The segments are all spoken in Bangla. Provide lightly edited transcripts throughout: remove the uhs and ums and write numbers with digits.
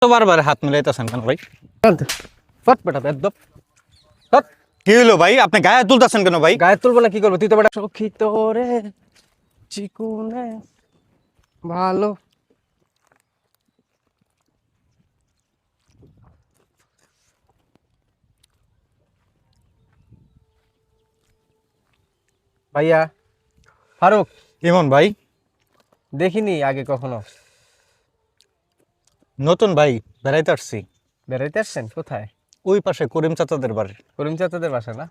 তো বারবার হাত মিলাইতেছেন কেন ভাই? ফট বেটা বেদ্দপ ফট। কি হলো ভাই, আপনি গায়ে তুলতেছেন কেন ভাই? গায়ে তুলবো না কি করবো? তুই তো বেটা সখী তোরে চিকুনে ভালো। ভাইয়া ফারুক, ইমন ভাই, দেখিনি আগে কখনো। নতুন ভাই, বেড়াইতে আসছি। বেড়াইতে আসছেন কোথায়? ওই পাশে করিম চাচাদের বাড়ি। করিম চাচাদের বাসা না?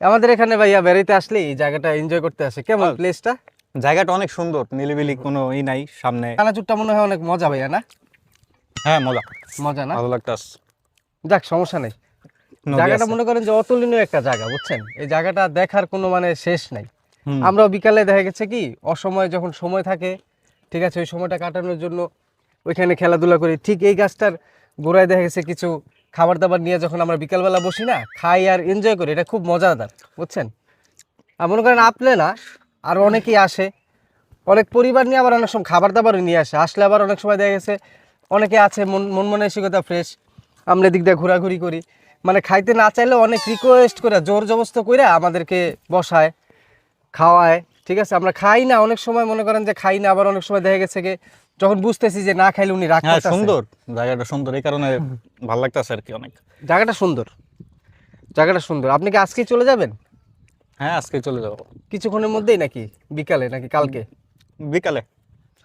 আমাদের এখানে ভাইয়া বেড়াইতে আসলে এই জায়গাটা এনজয় করতে আসে। কেমন প্লেসটা? জায়গাটা অনেক সুন্দর, নিলিবিলি, কোনো নাই সামনে। কানাচুরটা মনে হয় অনেক মজা ভাইয়া না? হ্যাঁ মজা, মজা না? ভালো লাগতাস। যাক সমস্যা নেই। নদী জায়গাটা আছে। মনে করেন যে অতুলনীয় একটা জায়গা, বুঝছেন? এই জায়গাটা দেখার কোনো মানে শেষ নাই। হুম। আমরাও বিকালে দেখা গেছে কি অসময়ে যখন সময় থাকে, ঠিক আছে, ওই সময়টা কাটানোর জন্য ওইখানে খেলাধুলা করি। ঠিক এই গাছটার গোড়ায় দেখা গেছে কিছু খাবার দাবার নিয়ে যখন আমরা বিকালবেলা বসি না, খাই আর এনজয় করি, এটা খুব মজাদার, বুঝছেন? আর মনে করেন আপনি না, আর অনেকেই আসে, অনেক পরিবার নিয়ে, আবার অনেক সময় খাবার দাবারও নিয়ে আসে। আসলে আবার অনেক সময় দেখা গেছে অনেকে আছে মন মানসিকতা ফ্রেশ, আমরা দিক দিয়ে ঘোরাঘুরি করি, মানে খাইতে না চাইলেও অনেক রিকোয়েস্ট করে জোর জবস্ত করে আমাদেরকে বসায়, খাওয়ায়। ঠিক আছে, আমরা খাই না অনেক সময়, মনে করেন যে খাই না, আবার অনেক সময় দেখা গেছে কি যখন বুঝতেছি যে না খাইলে উনি রাগ হ্যাঁ করতেছে। সুন্দর, জায়গাটা সুন্দর, এই কারণে ভালো লাগতাছে আর কি অনেক। জায়গাটা সুন্দর, জায়গাটা সুন্দর। আপনি কি আজকেই চলে যাবেন? হ্যাঁ আজকে চলে যাবো, কিছুক্ষণের মধ্যেই নাকি বিকালে নাকি কালকে? বিকালে।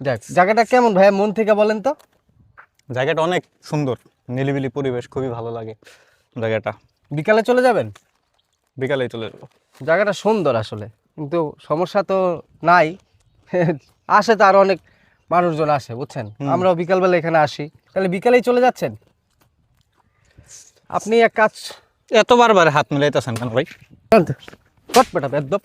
যাক, জায়গাটা কেমন ভাইয়া মন থেকে বলেন তো? জায়গাটা অনেক সুন্দর, নিলিবিলি পরিবেশ, খুবই ভালো লাগে জায়গাটা। বিকালে চলে যাবেন? বিকালেই চলে যাবো। জায়গাটা সুন্দর আসলে, কিন্তু সমস্যা তো নাই। আসে তো আরো অনেক মানুষজন আসে, বুঝছেন? আমরাও বিকালবেলা এখানে আসি। তাহলে বিকালেই চলে যাচ্ছেন? আপনি এক কাজ, এত বারবার হাত মিলাইতেছেন কেন ভাই? ফট বেটা বেদ্দপ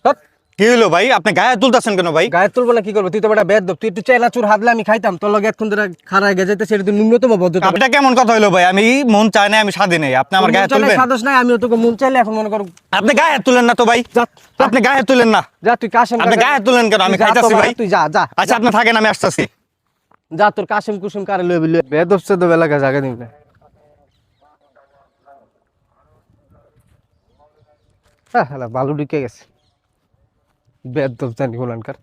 ফট। কি হলো ভাই, আপনি গায়ে তুলতেছেন কেন ভাই? গায়ে তুলবো না কি করবো? তুই তো বেটা বেদ্দপ। তুই একটু চাইনা চুর হাতলে আমি খাইতাম, তোর লগে এতক্ষণ ধরে খাড়ায় গেজাইতে, সেটা তো ন্যূনতম ভদ্রতা। এটা কেমন কথা হইলো ভাই? আমি মন চায় না, আমি স্বাদে নেই, আপনি আমার গায়ে তুলবেন? সাদোষ নাই, আমিও তোকে মন চাইলে এখন মনে করো। আপনি গায়ে তুলেন না তো ভাই, যা, যা। আপনি গায়ে তুলেন না। যা তুই কাশেম আপনি গায়ে তুলেন কেন? আমি খাইতাছি ভাই। তুই যা যা আচ্ছা আপনি থাকেন, আমি আসতেছি। যা, তোর কাশেম কুসুম কারে লয়ে বিলে বেদব সেদব এলাকা জায়গা দিবি না। হ্যাঁ হ্যাঁ, বালু ঢুকে গেছে, বেদব জানি গোলানকার।